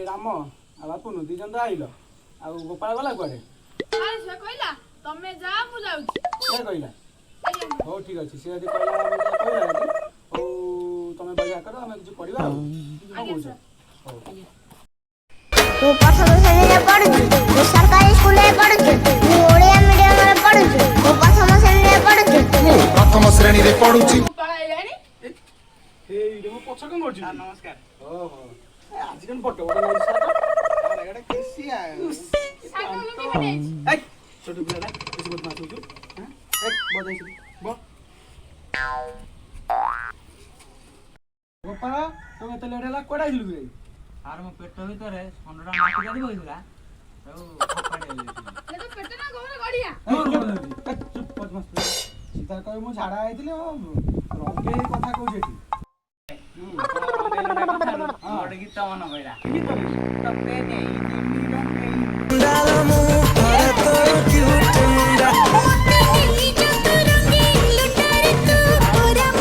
राम आ बापू नु दिजन तो आइलो आ गोपाल गला कुआडे अरे से कहला तमे जा मु जाउ के कहला हो ठीक अछि से यदि कहला हम कहला ओ तमे बजा करो हम कुछ पढिबा हो हो तू प्रथम श्रेणीरे पढुछु तू सरकारी स्कूलरे पढुछु तू ओडिया मीडियमरे पढुछु तू प्रथम श्रेणीरे पढुछु प्रथम श्रेणीरे पढुछु पळाइलानी हे इडे मो पछ कन करछु नमस्कार ओहो आज कन फोटो बडा लाइछ साटा अरे एटा केसी आयो सागो लुकी बने ए छोटू बिलाडा किसी मत माथु छु हां एक बजाइछु बो गोपाल तमे त लेडेला कोडा दिलु रे आर मो पेट भितरे 15टा माटी गाडी बइला तो खपाडे ले तो पेट ना गोबर गड़िया चुप पद मस्त सीधा कहे मु झाड़ा आइतिले रंगे कथा कहू जेठी मोड गीत मन भइला तपे नै दिमी रंगे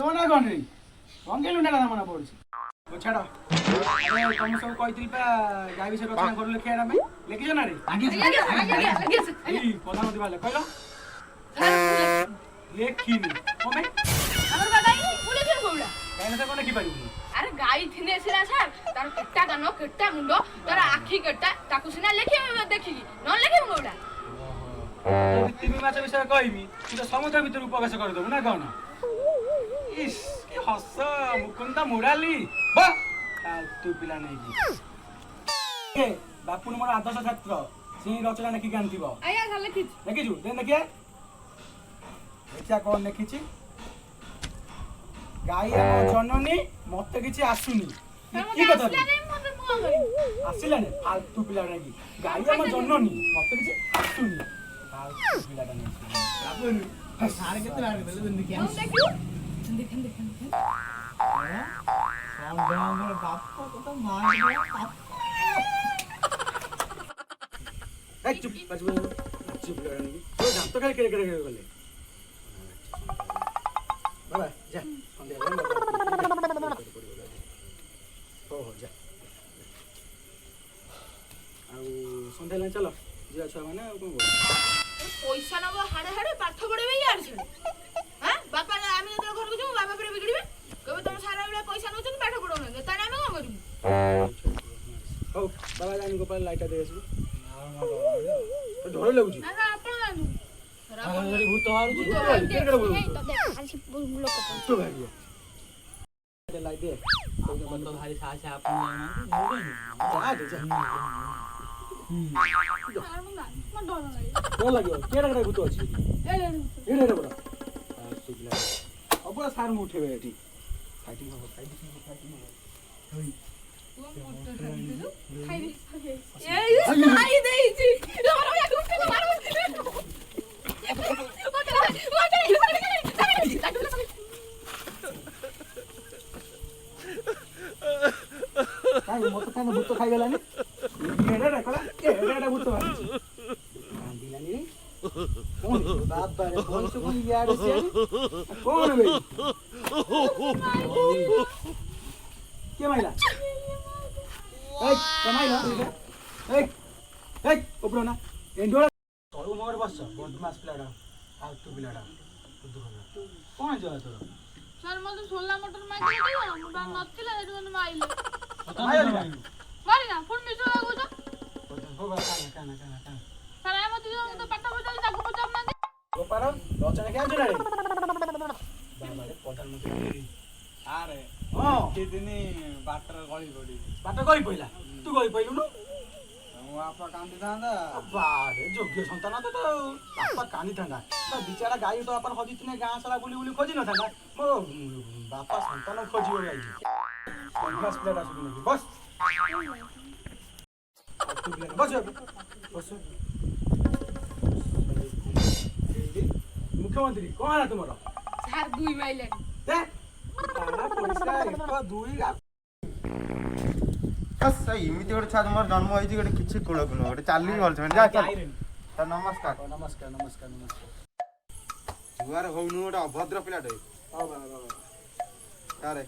कोना गनरी रंगे लुंडा मना पड़छ ओ छाड़ अरे तुम सब कहतिल पा गाय विषय रचना कर लिखे ना में लिखि जना रे आगे ई कोना मत वाले कहलो लेखिनी ओमे हमर गाई पुले फिर गोला गाय से कोना की पारी अरे गाई थिने सिला सर तार केट्टा कानो केट्टा मुंडो तार आखी केट्टा ताकू सिना लेखि देखि न लेखि गोला तिमी माछा विषय कहबी तू त समुद्र भितर उपकाश कर दबु ना कौन इस की हस मुकुंदा मुराली बा तू पिला नहीं की ए बापू मोर आदर्श छात्र सिंह रचना नेकी गानथिबो आया जा लेखि देखिछु देन देखिए देखिया कोन लिखिछि गाई हम जननी मते किछि आसुनी की कथा आसिला ने फालतू पिला नहीं गाई हम जननी मते किछि आसुनी फालतू पिला नहीं बापू सारे केते बार देले दिन देखि हम देखन हमर बाप को तो मार दिया ए चुप बजबो चुप लड़नी तो जान तो करे गले बाबा जा अंदे हो जा आ संध्या लाइन चलो जिया छुआ माने कोन बोल पैसा नबो हाडे हाडे पाठ पढेबे यार छे हां बापा आमी जतो घर को जो बाबा पर बिगड़िबे कबे तुम सारा बेला पैसा नउछन पाठ पढौन ताने आमे कोन करिबु हो बाबा जानी गोपाल लाइटा दे आसबु तो डर लागुची ना आपण जानू अरे भूत हारू भूत के करे बोलू तो देख खाली लोक तो भागियो दे लाइट दे तो भारी साहस आपन जा दे जा डर लागे डर लाग्यो केडा केडा भूत अछि एडे बडा सुबिला अब सार मु उठेबे एठी फाइटिंग हो होई खाई देइछि हमरा या गुस्सा मारो काय मत काय भूत खाई गेलानी एडा कला एडा भूत मारछि कांदिलानी रे कोन बाप रे कोन से कोन यार से कोन बे के माइला ए कमाइला ए ए उपरो ना एंडोला तोर मोर बस बदमाश पिलाडा फालतू पिलाडा बुद्धू खला कोन जला तोर सर मते सोला मटर माइले दियो मुडा नथिला एटु मन माइले आयो मारी ना फुल मिसो लागो छ हो बा काना सर आइ मते जो तो पाठ पढाई जाको पचाम ना गोपाल रचना क्या जुड़ा रे बाबा रे प्रधानमंत्री आरे हां के दिनी बाटर गଳି पड़ी बात गई पहिला तू गई पहिलु न मो आपा कांदी थांदा बारे योग्य संतान तो बापा कानी थांदा तो बिचारा गाई तो अपन हजितने गां साला बुली बुली खोजी न थांदा मो बापा संतान खोजियो गाई बस प्लेट आसु नहीं बस तू प्लेट बस बस मुख्यमंत्री कौन है तुम्हारा सर दुई माइले दे आना पैसा एक दुई बस इमिति गोटे छुआ तुम जन्म होती गोटे किसी कूलक नुह गोटे चली भल जा चल सर नमस्कार नमस्कार नमस्कार नमस्कार जुआर होनु गोटे अभद्र पिलाटे हां बाबा सारे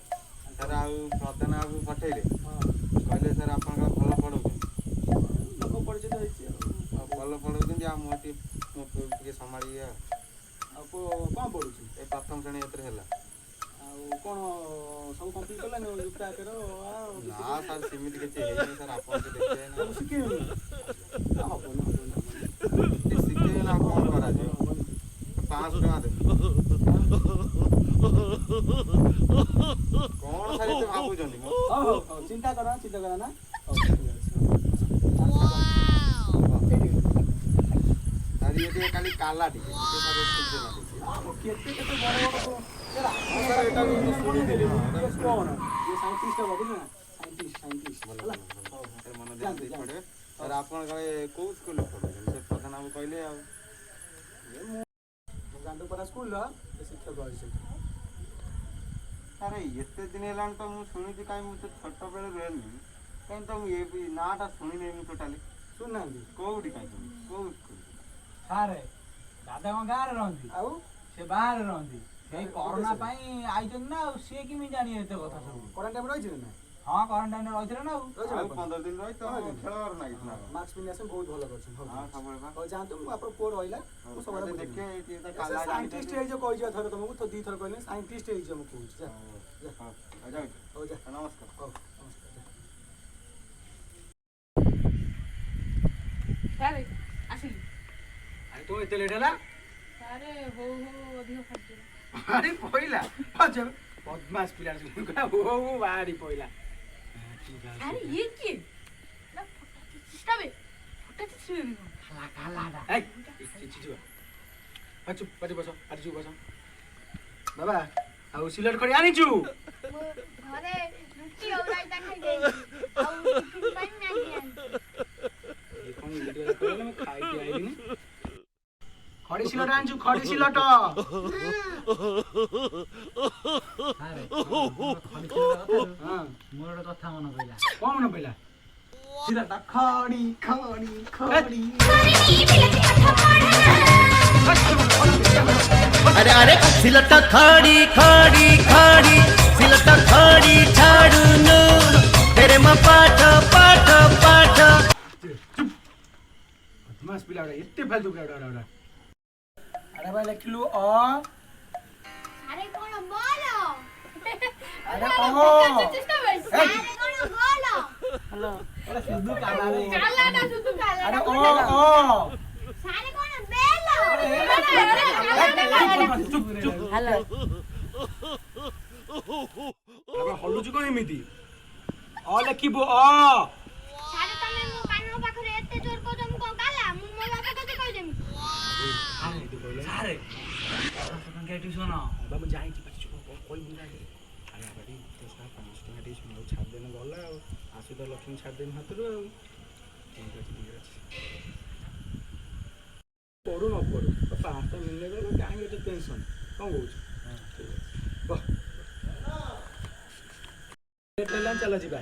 सर आउ प्रधान बाबू पठेले कहले सर आपन भल पढ़ो ସେଇଆ ଆଉ କ'ଣ ପଢ଼ୁଛୁ? ଏ ପ୍ରଥମ ଶ୍ରେଣୀ ଏଥିରେ ହେଲା। ଆଉ କ'ଣ ସବୁ କମ୍ପ୍ଲିଟ୍ କଲାନି ଯୁକ୍ତ ଆକାର ନା ସାର୍ ସେମିତି କିଛି ହେଇନି ସାର୍, ଆପଣ ତ ଦେଖିବେ ନା। ସବୁ ଶିଖେଇବେନି? ହବନି ଶିଖେଇବେ ନା, କ'ଣ କରାଯିବ? 500 ଟଙ୍କା ଦେବେ। କ'ଣ ସାର୍ ଏତେ ଭାବୁଛନ୍ତି ମ? ହଉ ଚିନ୍ତା କର ନା। ସାର୍ ଇଏ ଟିକେ ଖାଲି କାଲା ଟିକେ ସାର୍ ସୁଝେ ନା ଟିକେ। କେତେ ବଡ଼ ସାର୍ ଏଇଟା ବି ମୁଁ ଶୁଣିଥିଲି। କ'ଣ ସାଇଣ୍ଟିଷ୍ଟ ହବ ବୁଝିଲ ନା? ସାଇଣ୍ଟିଷ୍ଟ ଭଲ ହେଲା। ଭଲ ସାର୍ ମନ ଦେଇକି ପଢ଼ିବେ। ସାର୍ ଆପଣ କାଳେ କୋଉ ସ୍କୁଲରେ ପଢ଼ୁଛନ୍ତି? ସେ ପ୍ରଧାନ ବାବୁ କହିଲେ ଆଉ। ମୁଁ ଗାଣ୍ଡୁପଡ଼ା ସ୍କୁଲର ଶିକ୍ଷକ ଅଛି ସେଠି। ସାର୍ ଏତେ ଦିନ ହେଲାଣି ତ ମୁଁ ଶୁଣିଛି, କାହିଁ ମୁଁ ତ ଛୋଟବେଳେ ରୁହେନି, କାହିଁ ତ ମୁଁ ଏ ନାଁଟା ଶୁଣିନି ମୁଁ ଟୋଟାଲି। ଶୁଣୁନାହାନ୍ତି? କୋଉଠି କାହିଁ ଶୁଣିନି? କୋଉ ସ୍କୁଲ? ସାରେ ଦାଦା କ'ଣ ଗାଁରେ ରହନ୍ତି? ଆଉ ସେ ବାହାରେ ରହନ୍ତି। ସେଇ କରୋନା ପାଇଁ ଆଇଛନ୍ତି ନା, ଆଉ ସିଏ କେମିତି ଜାଣିବେ ଏତେ କଥା ସବୁ? କ୍ୱାରେଣ୍ଟାଇନ୍ ରହିଛି ନା? ହଁ କ୍ୱାରେଣ୍ଟାଇନରେ ରହିଥିଲେ ନା ଆଉ। ଆଉ 15 ଦିନ ରହି ତ ଖେଳବାର ନାଗିଛି ନା। ମାସ୍କ ପିନ୍ଧି ଆସେ, ବହୁତ ଭଲ କରିଛନ୍ତି। ହଁ ସବୁବେଳେ ବା। ହଉ ଯାଆନ୍ତୁ, ମୁଁ ଆପଣଙ୍କ ପୁଅ ରହିଲା ମୁଁ ସବୁବେଳେ ଦେଖିବେ ବୁଝିବି। ଏଇଠି ତ କାଲା ସାଇଣ୍ଟିଷ୍ଟ ହେଇଯିବ କହିଛି ଥରେ ତମକୁ, ତ 2 ଥର କହିଲେ ସାଇଣ୍ଟିଷ୍ଟ ହେଇଯିବ ମୁଁ କହୁଛି। ଯା ଯାଉଛି। ହଉ ଯା। ନମସ୍କାର। ହଉ ନମସ୍କାର ଯା। ସାରେ ଆସିଲି। ଆରେ ତୁ ଏତେ ଲେଟ୍ ହେଲା? ସାରେ ହଉ ଅଧିକ ଖର୍ଚ୍ଚ। ଆରେ ପଇଲା ବଦମାସ ପିଲା ବାହାରି ପଇଲା। ଆରେ ଇଏ କିଏ? ନା ଫଟା ଚିଷ୍ଟାବେ ବାବା ଆଉ ସିଲଟ କରି ଆଣିଛୁ? ମୁଁ ଘରେ ରୁଟି ଆଉ ରାଇତା ଖାଇଯାଇଛି ଆଉ ଟିଫିନ ପାଇଁ ମ୍ୟାଗି ଆଣିଛି। ଖାଇକି ଆଇଲିନି। ଖଡ଼ି ସିଲଟ ଆଣିଛୁ? ଖଡ଼ି ସିଲଟ ସାରେ ମୋର ଗୋଟେ କଥା ମନେ ପଇଲା। କ'ଣ ମନେ ପଇଲା? ସିଲଟ ଖଡ଼ି ଖଡ଼ି ଖଡ଼ି अरे अरे सिलट खड़ी खड़ी खड़ी सिलट खड़ी छाड़ू तेरे माँ पाठ पाठ पाठ बदमास पिला एते फालतू पिला अरे भाई लिखलु अ ଆରେ କ'ଣ ବୋଲ? अरे ओ ଆରେ କ'ଣ ବୋଲ? हेलो अरे सुधु काला रे କାଲାଟା ସୁଧୁ କାଲା। अरे ओ ସାରେ କ'ଣ ବେଲ? चुप चुप ହ୍ୟାଲୋ। अरे हलुचु कोन एमिति अ लिखिबो अ ସାରେ ତମେ ମୋ କାନ ପାଖରେ ଏତେ ଜୋର କହୁଛ ମୁଁ କ'ଣ କାଲା? ମୁଁ ମୋ ବାପା ତତେ କହିଦେମି। आरे तू बोले ସାରେ ଟ୍ୟୁସନ बाबा जाई छी पछ कोई बुला दे अरे बाडी तो सा 5 टका टिस मो छाड़ देना गला आसु तो लक्ष्मी छाड़ देन हातरो ठीक अछि पढ़ू न पढ़ू तो 5 टा मिलने गला काहे एते टेंशन कोन कहू वाह एटेला चला जिबा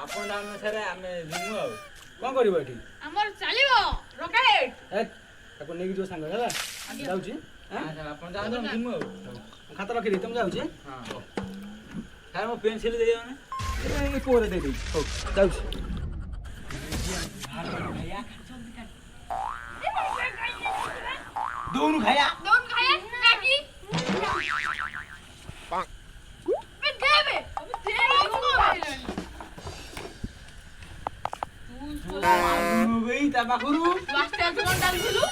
ଆପଣ ଅନୁସାରେ ଆମେ ଯିମୁ ଆଉ। कोन करबो एठी ଆମର ଚାଲିବ ରକେଟ। ए ताको नेकी जो संग ହେଲା जाउची ଆପଣ ଯାଆନ୍ତୁ ଆମେ ଯିମୁ ଆଉ। खाता रखी दे तुम जाउची ହଁ ସାର୍ ମୋ ପେନ୍ସିଲ୍ ଦେଇଦେବ ନା? ए पोरे दे दे हो जाउची दोनों खाया दोन खाया काकी बे देबे अबे देबे को गई ता पाखरु लास्ट टाइम कोन डालथिलु